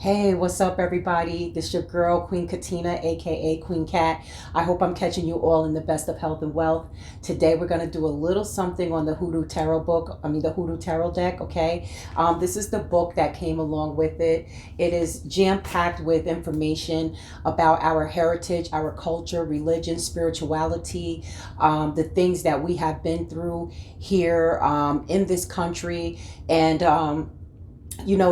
Hey, what's up, everybody? This is your girl, Queen Katina, aka Queen Cat. I hope I'm catching you all in the best of health and wealth. Today, we're going to do a little something on the Hoodoo Tarot book. The Hoodoo Tarot deck, okay? This is the book that came along with it. It is jam packed with information about our heritage, our culture, religion, spirituality, the things that we have been through here in this country, and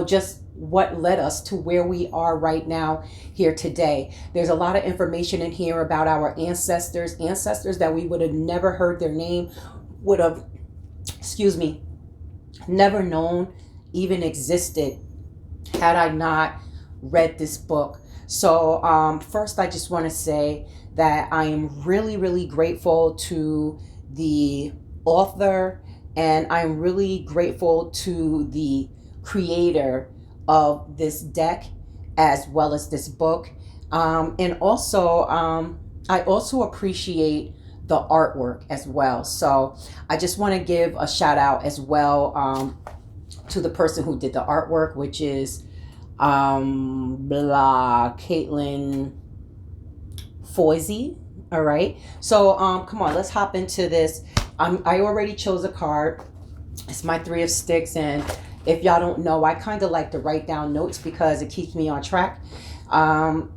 just what led us to where we are right now here today. There's a lot of information in here about our ancestors that we would have never heard their name, would have, excuse me, never known even existed had I not read this book. So first, I just want to say that I am really, really grateful to the author, and I'm really grateful to the creator of this deck as well as this book. And also, I also appreciate the artwork as well. So I just want to give a shout out as well to the person who did the artwork, which is Caitlin Foisey. All right. So come on, let's hop into this. I already chose a card. It's my Three of Sticks, and if y'all don't know, I kind of like to write down notes because it keeps me on track, and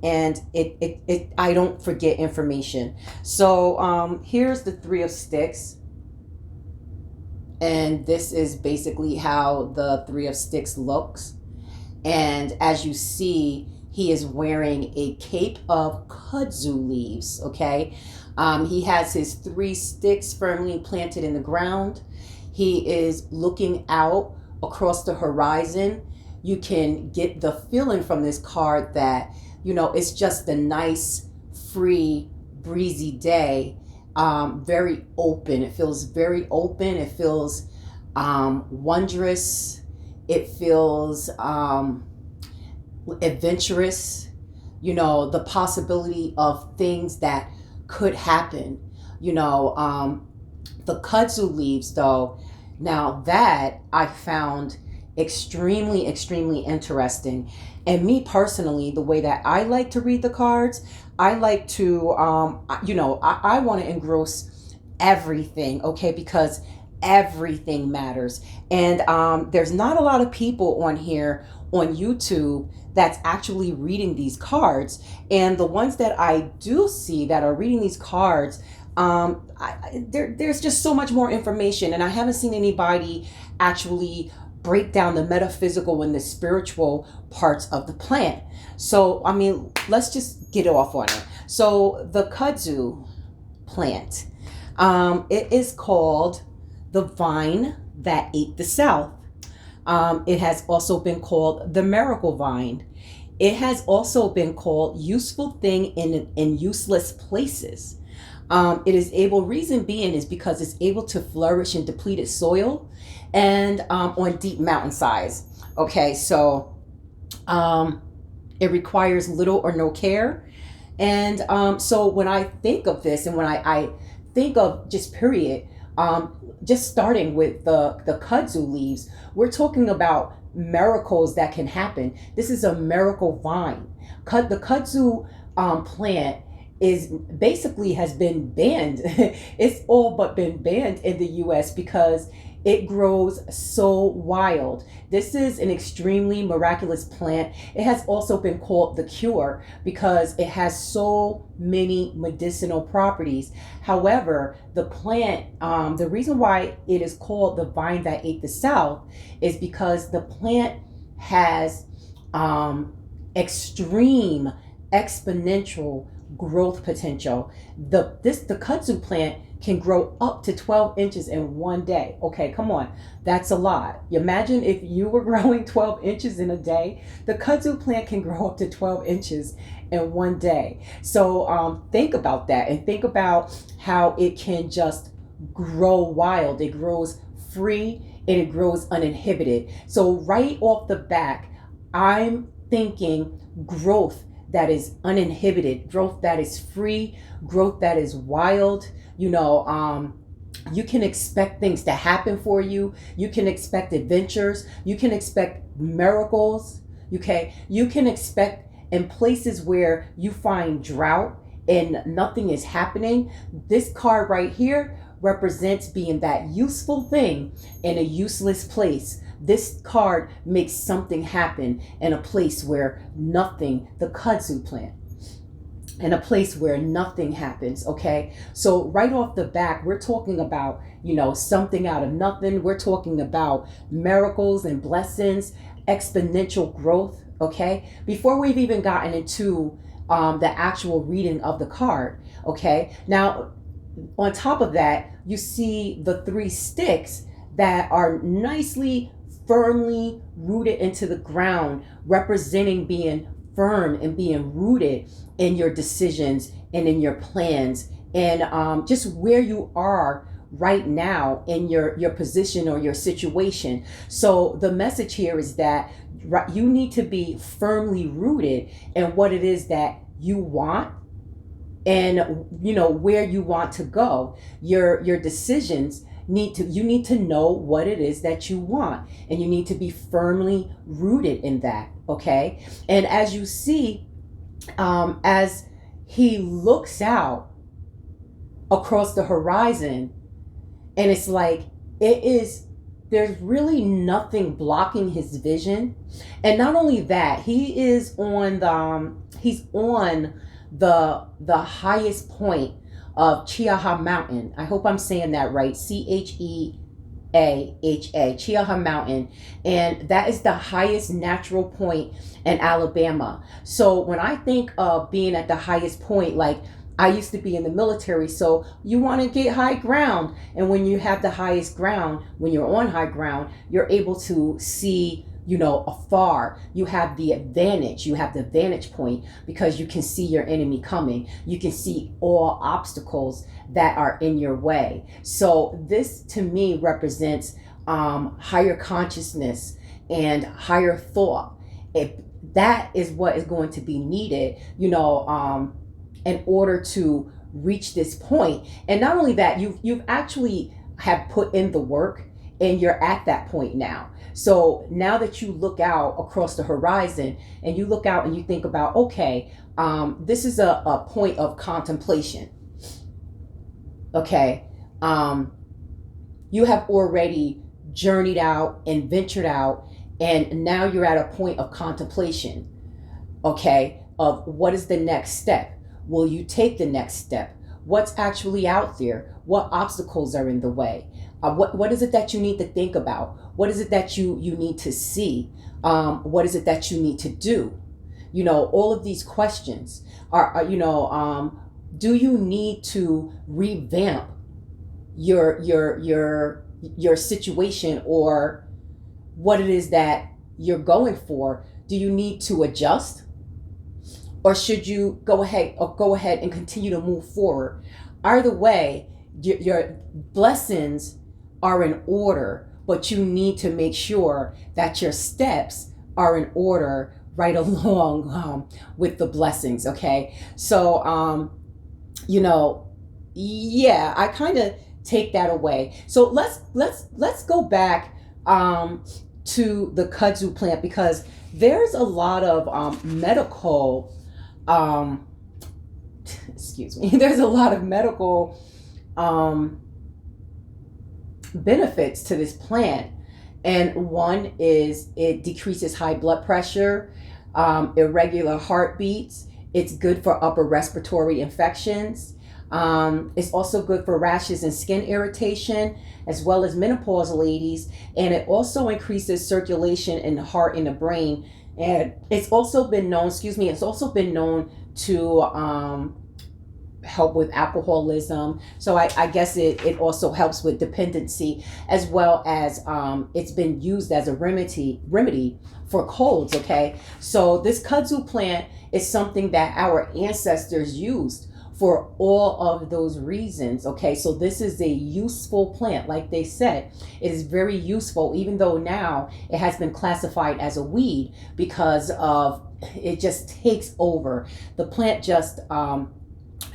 I don't forget information. So here's the Three of Sticks, and this is basically how the Three of Sticks looks. And as you see, he is wearing a cape of kudzu leaves. Okay, he has his three sticks firmly planted in the ground. He is looking out across the horizon. You can get the feeling from this card that, it's just a nice, free, breezy day. Very open. It feels very open. It feels wondrous. It feels adventurous. The possibility of things that could happen. The kudzu leaves, though, now that I found extremely, extremely interesting. And me personally, the way that I like to read the cards, I like to, I want to engross everything, okay, because everything matters. And there's not a lot of people on here on YouTube that's actually reading these cards. And the ones that I do see that are reading these cards, there's just so much more information, and I haven't seen anybody actually break down the metaphysical and the spiritual parts of the plant. So, let's just get off on it. So, the kudzu plant, it is called the vine that ate the South. It has also been called the miracle vine. It has also been called useful thing in useless places. It is able, reason being is because it's able to flourish in depleted soil and on deep mountainsides. Okay, so it requires little or no care. And so when I think of this, and when I think of just period, just starting with the kudzu leaves, we're talking about miracles that can happen. This is a miracle vine. The kudzu plant is basically has been banned. It's all but been banned in the US because it grows so wild. This is an extremely miraculous plant. It has also been called the cure because it has so many medicinal properties. However, the plant, the reason why it is called the vine that ate the South is because the plant has extreme exponential growth potential. The kudzu plant can grow up to 12 inches in one day. Okay, come on. That's a lot. Imagine if you were growing 12 inches in a day. The kudzu plant can grow up to 12 inches in one day. So think about that, and think about how it can just grow wild. It grows free and it grows uninhibited. So right off the back, I'm thinking growth that is uninhibited, growth that is free, growth that is wild. You can expect things to happen for you. You can expect adventures. You can expect miracles. Okay, you can expect in places where you find drought and nothing is happening. This card right here represents being that useful thing in a useless place. This card makes something happen in a place where nothing, the kudzu plant, in a place where nothing happens. Okay, so right off the back, we're talking about, something out of nothing. We're talking about miracles and blessings, exponential growth. Okay, before we've even gotten into the actual reading of the card. Okay, now on top of that, you see the three sticks that are nicely firmly rooted into the ground, representing being firm and being rooted in your decisions and in your plans, and just where you are right now in your position or your situation. So the message here is that you need to be firmly rooted in what it is that you want, and where you want to go. Your decisions you need to know what it is that you want, and you need to be firmly rooted in that. Okay, and as you see, as he looks out across the horizon, and it's like there's really nothing blocking his vision. And not only that, he's on the highest point of Chiaha Mountain. I hope I'm saying that right. Chiaha Mountain. And that is the highest natural point in Alabama. So when I think of being at the highest point, like, I used to be in the military, so you want to get high ground. And when you have the highest ground, when you're on high ground, you're able to see, afar. You have the advantage. You have the vantage point because you can see your enemy coming. You can see all obstacles that are in your way. So this to me represents higher consciousness and higher thought. That is what is going to be needed, in order to reach this point. And not only that, you've actually have put in the work, and you're at that point now. So now that you look out across the horizon and you look out and you think about, okay, this is a point of contemplation. Okay, you have already journeyed out and ventured out, and now you're at a point of contemplation. Okay, of what is the next step? Will you take the next step? What's actually out there? What obstacles are in the way? What is it that you need to think about? What is it that you need to see? What is it that you need to do? All of these questions are do you need to revamp your situation, or what it is that you're going for? Do you need to adjust? Or should you go ahead and continue to move forward? Either way, your blessings are in order, but you need to make sure that your steps are in order right along with the blessings. Okay, so yeah, I kind of take that away. So let's go back to the kudzu plant, because there's a lot of medical excuse me, there's a lot of medical benefits to this plant. And one is it decreases high blood pressure, irregular heartbeats. It's good for upper respiratory infections. It's also good for rashes and skin irritation, as well as menopausal ladies. And it also increases circulation in the heart and the brain. And it's also been known, to help with alcoholism. So I guess it also helps with dependency, as well as it's been used as a remedy for colds. Okay, so this kudzu plant is something that our ancestors used for all of those reasons. Okay, so this is a useful plant. Like they said, it is very useful, even though now it has been classified as a weed because of it just takes over. The plant just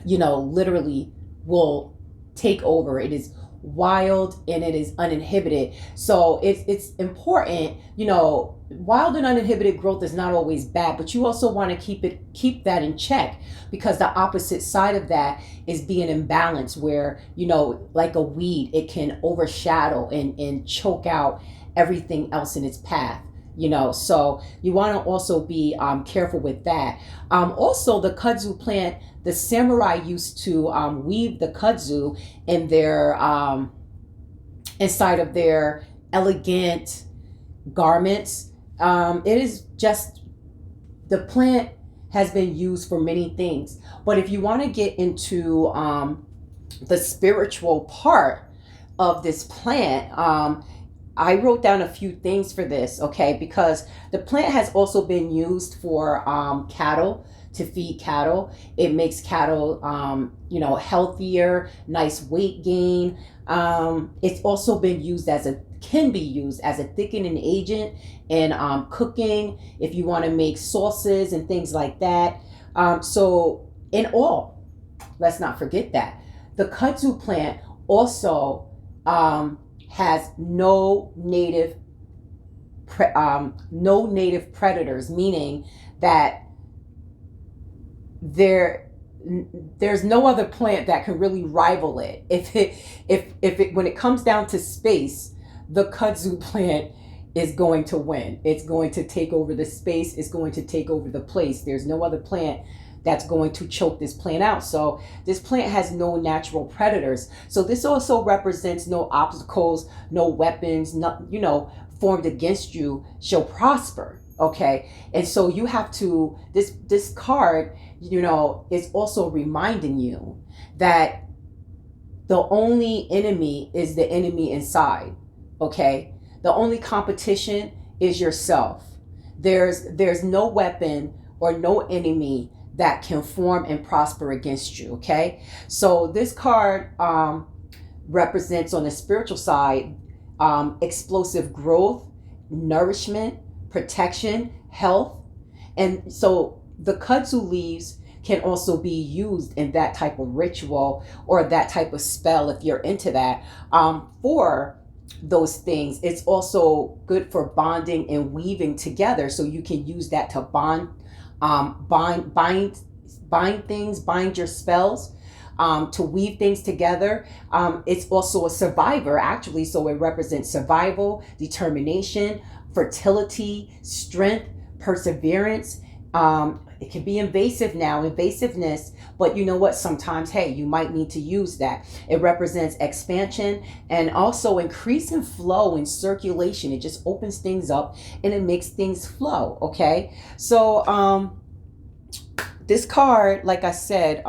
literally will take over. It is wild, and it is uninhibited. So it's important, wild and uninhibited growth is not always bad, but you also want to keep that in check, because the opposite side of that is being imbalanced, where, like a weed, it can overshadow and choke out everything else in its path. So you want to also be careful with that. Also, the kudzu plant, the samurai used to weave the kudzu in their inside of their elegant garments. It is just, the plant has been used for many things, but if you want to get into the spiritual part of this plant, I wrote down a few things for this, okay? Because the plant has also been used for cattle, to feed cattle. It makes cattle, healthier, nice weight gain. It's also been used can be used as a thickening agent in cooking, if you want to make sauces and things like that. So in all, let's not forget that the kudzu plant also has no native predators, meaning that there's no other plant that can really rival it. If when it comes down to space, the kudzu plant is going to win. It's going to take over the space. It's going to take over the place. There's no other plant that's going to choke this plant out. So this plant has no natural predators. So this also represents no obstacles, no weapons, formed against you shall prosper. Okay. And so you have to, this card, is also reminding you that the only enemy is the enemy inside. Okay. The only competition is yourself. There's no weapon or no enemy that can form and prosper against you. Okay. So this card represents, on the spiritual side, explosive growth, nourishment, protection, health. And so the kudzu leaves can also be used in that type of ritual or that type of spell, if you're into that, for those things. It's also good for bonding and weaving together, so you can use that to bind things, bind your spells, to weave things together. It's also a survivor, actually, so it represents survival, determination, fertility, strength, perseverance. It can be invasiveness, but you know what? Sometimes, hey, you might need to use that. It represents expansion and also increasing flow and circulation. It just opens things up and it makes things flow. Okay. So, this card, like I said,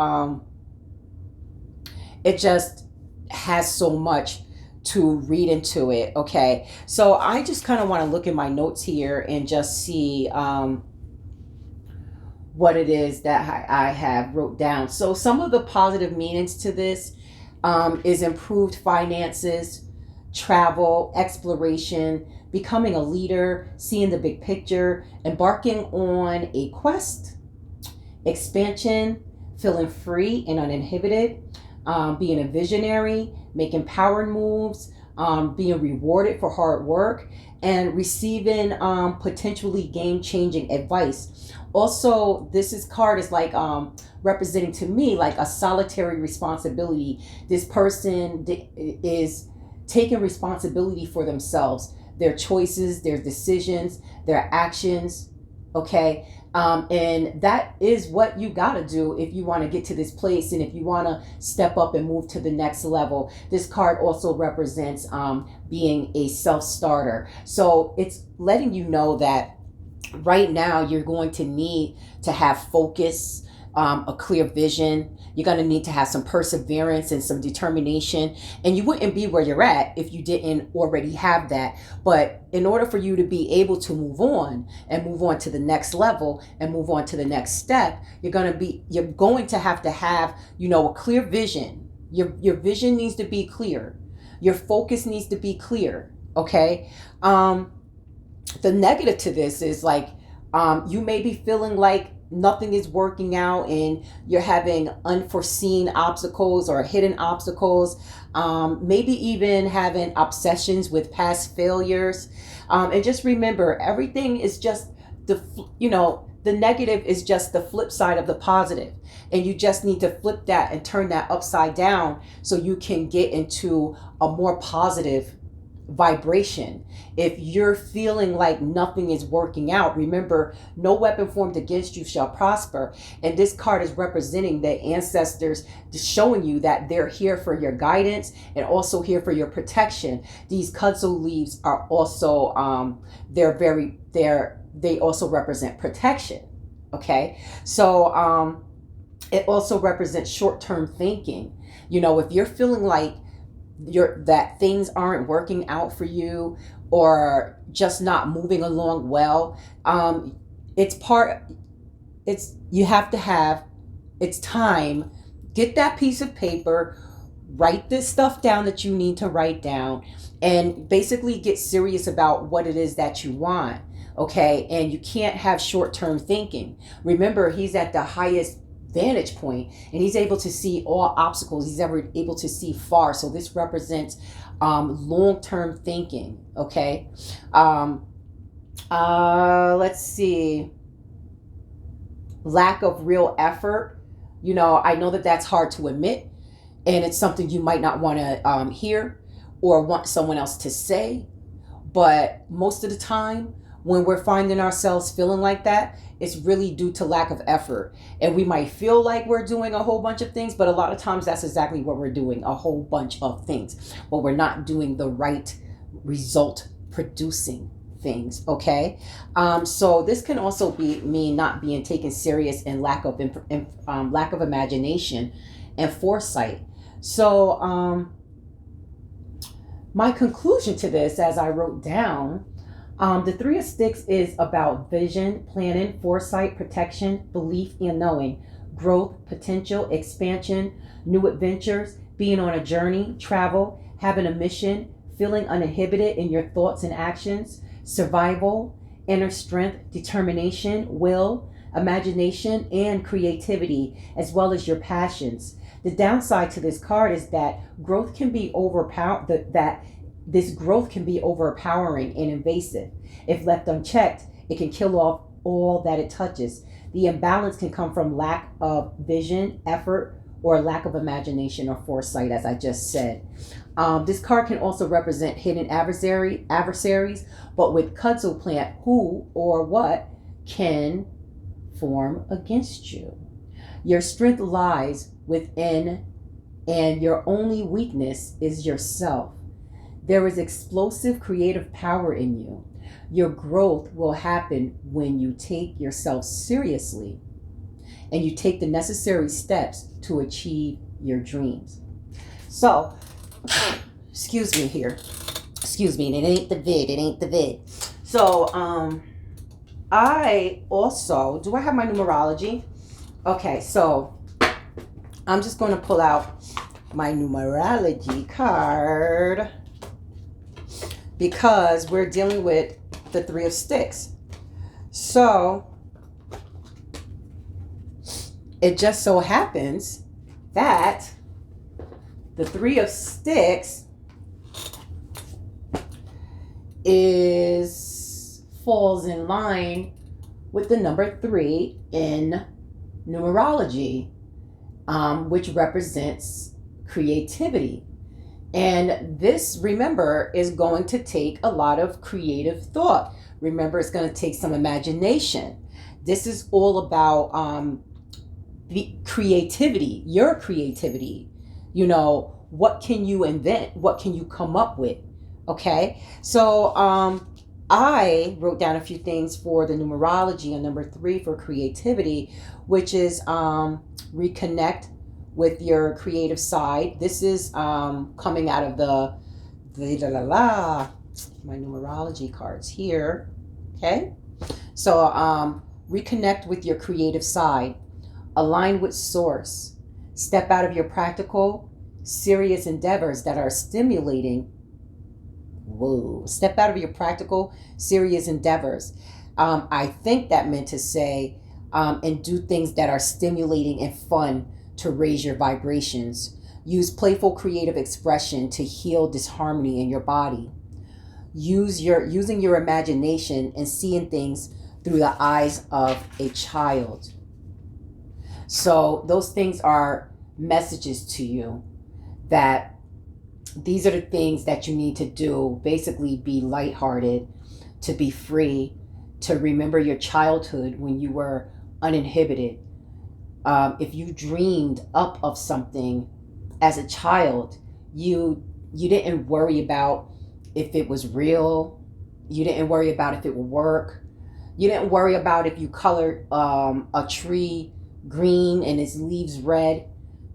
it just has so much to read into it. Okay. So I just kind of want to look at my notes here and just see, what it is that I have wrote down. So some of the positive meanings to this is improved finances, travel, exploration, becoming a leader, seeing the big picture, embarking on a quest, expansion, feeling free and uninhibited, being a visionary, making power moves, being rewarded for hard work, and receiving potentially game-changing advice. Also, card is like representing to me like a solitary responsibility. This person is taking responsibility for themselves, their choices, their decisions, their actions. Okay. And that is what you got to do if you want to get to this place, and if you want to step up and move to the next level. This card also represents being a self-starter. So it's letting you know that right now you're going to need to have focus, a clear vision. You're going to need to have some perseverance and some determination, and you wouldn't be where you're at if you didn't already have that. But in order for you to be able to move on to the next level and move on to the next step, you're going to have a clear vision. Your vision needs to be clear. Your focus needs to be clear. Okay. The negative to this is like, you may be feeling like nothing is working out and you're having unforeseen obstacles or hidden obstacles, maybe even having obsessions with past failures. And just remember, everything is just the negative is just the flip side of the positive. And you just need to flip that and turn that upside down so you can get into a more positive vibration. If you're feeling like nothing is working out, remember, no weapon formed against you shall prosper. And this card is representing the ancestors, showing you that they're here for your guidance and also here for your protection. These kudzu leaves are also they also represent protection. Okay, so it also represents short-term thinking. If you're feeling like that things aren't working out for you or just not moving along well, you have to have, it's time, get that piece of paper, write this stuff down that you need to write down, and basically get serious about what it is that you want. Okay, and you can't have short-term thinking. Remember, he's at the highest vantage point and he's able to see all obstacles. He's ever able to see far. So this represents long-term thinking. Okay, let's see. Lack of real effort. I know that that's hard to admit, and it's something you might not want to hear or want someone else to say, but most of the time when we're finding ourselves feeling like that, it's really due to lack of effort. And we might feel like we're doing a whole bunch of things, but a lot of times that's exactly what we're doing, a whole bunch of things. But we're not doing the right result producing things. Okay, so this can also mean not being taken serious and lack of imagination and foresight. So my conclusion to this, as I wrote down, the Three of Sticks is about vision, planning, foresight, protection, belief, and knowing, growth, potential, expansion, new adventures, being on a journey, travel, having a mission, feeling uninhibited in your thoughts and actions, survival, inner strength, determination, will, imagination, and creativity, as well as your passions. The downside to this card is that growth can be this growth can be overpowering and invasive. If left unchecked, it can kill off all that it touches. The imbalance can come from lack of vision, effort, or lack of imagination or foresight, as I just said. This card can also represent hidden adversaries, but with kudzu plant, who or what can form against you. Your strength lies within, and your only weakness is yourself. There is explosive creative power in you. Your growth will happen when you take yourself seriously and you take the necessary steps to achieve your dreams. So, excuse me here. Excuse me, it ain't the vid. So, I also, do I have my numerology? Okay, so I'm just going to pull out my numerology card because we're dealing with the Three of Sticks. So it just so happens that the Three of Sticks falls in line with the number 3 in numerology, which represents creativity. And this, remember, is going to take a lot of creative thought. Remember, it's going to take some imagination. This is all about the creativity, your creativity. What can you invent? What can you come up with? Okay, so I wrote down a few things for the numerology on number 3 for creativity, which is reconnect with your creative side. This is coming out of my numerology cards here. Okay, so reconnect with your creative side, align with source, step out of your practical, serious endeavors that are stimulating. Step out of your practical, serious endeavors. I think that meant to say and do things that are stimulating and fun to raise your vibrations. Use playful creative expression to heal disharmony in your body. Using your imagination and seeing things through the eyes of a child. So those things are messages to you that these are the things that you need to do. Basically, be lighthearted, to be free, to remember your childhood when you were uninhibited. If you dreamed up of something as a child, you didn't worry about if it was real. You didn't worry about if it would work. You didn't worry about if you colored a tree green and its leaves red.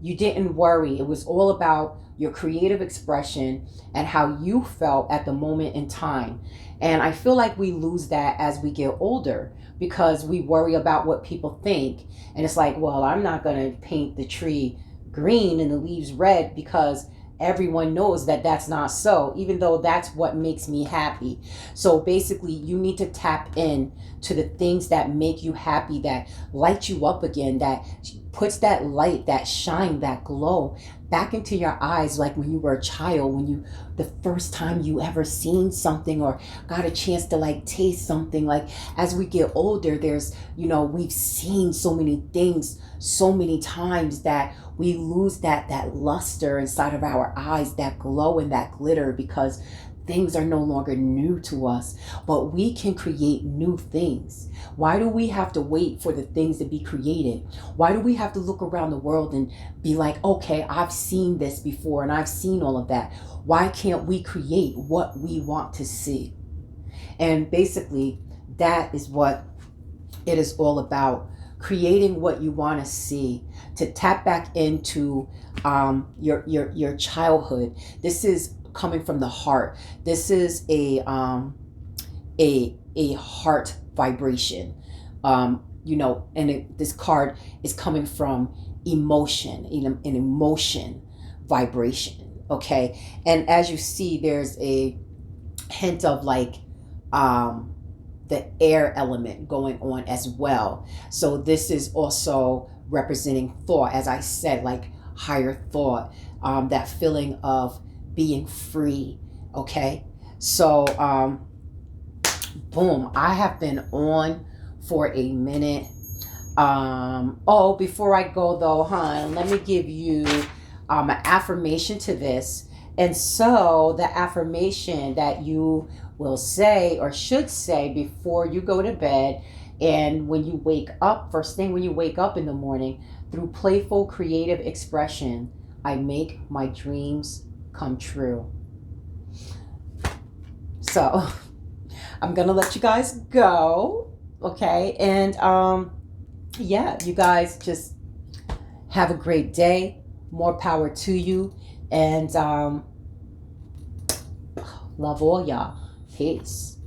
You didn't worry. It was all about your creative expression and how you felt at the moment in time. And I feel like we lose that as we get older because we worry about what people think. And it's like, well, I'm not going to paint the tree green and the leaves red because everyone knows that that's not so, even though that's what makes me happy. So basically, you need to tap in to the things that make you happy, that light you up again, that puts that light, that shine, that glow back into your eyes, like when you were a child, when you, the first time you ever seen something or got a chance to like taste something. Like as we get older, there's, we've seen so many things so many times that we lose that luster inside of our eyes, that glow and that glitter, because things are no longer new to us, but we can create new things. Why do we have to wait for the things to be created? Why do we have to look around the world and be like, okay, I've seen this before and I've seen all of that. Why can't we create what we want to see? And basically, that is what it is all about. Creating what you want to see, to tap back into your childhood. This is coming from the heart. This is a heart vibration. This card is coming from emotion, an emotion vibration. Okay, and as you see, there's a hint of like the air element going on as well. So this is also representing thought, as I said, like higher thought, that feeling of being free. Okay, so boom, I have been on for a minute. Before I go though, let me give you an affirmation to this. And so the affirmation that you will say or should say before you go to bed and when you wake up, first thing when you wake up in the morning, through playful creative expression, I make my dreams come true. So I'm gonna let you guys go, okay? And you guys just have a great day. More power to you, and love all y'all. Peace.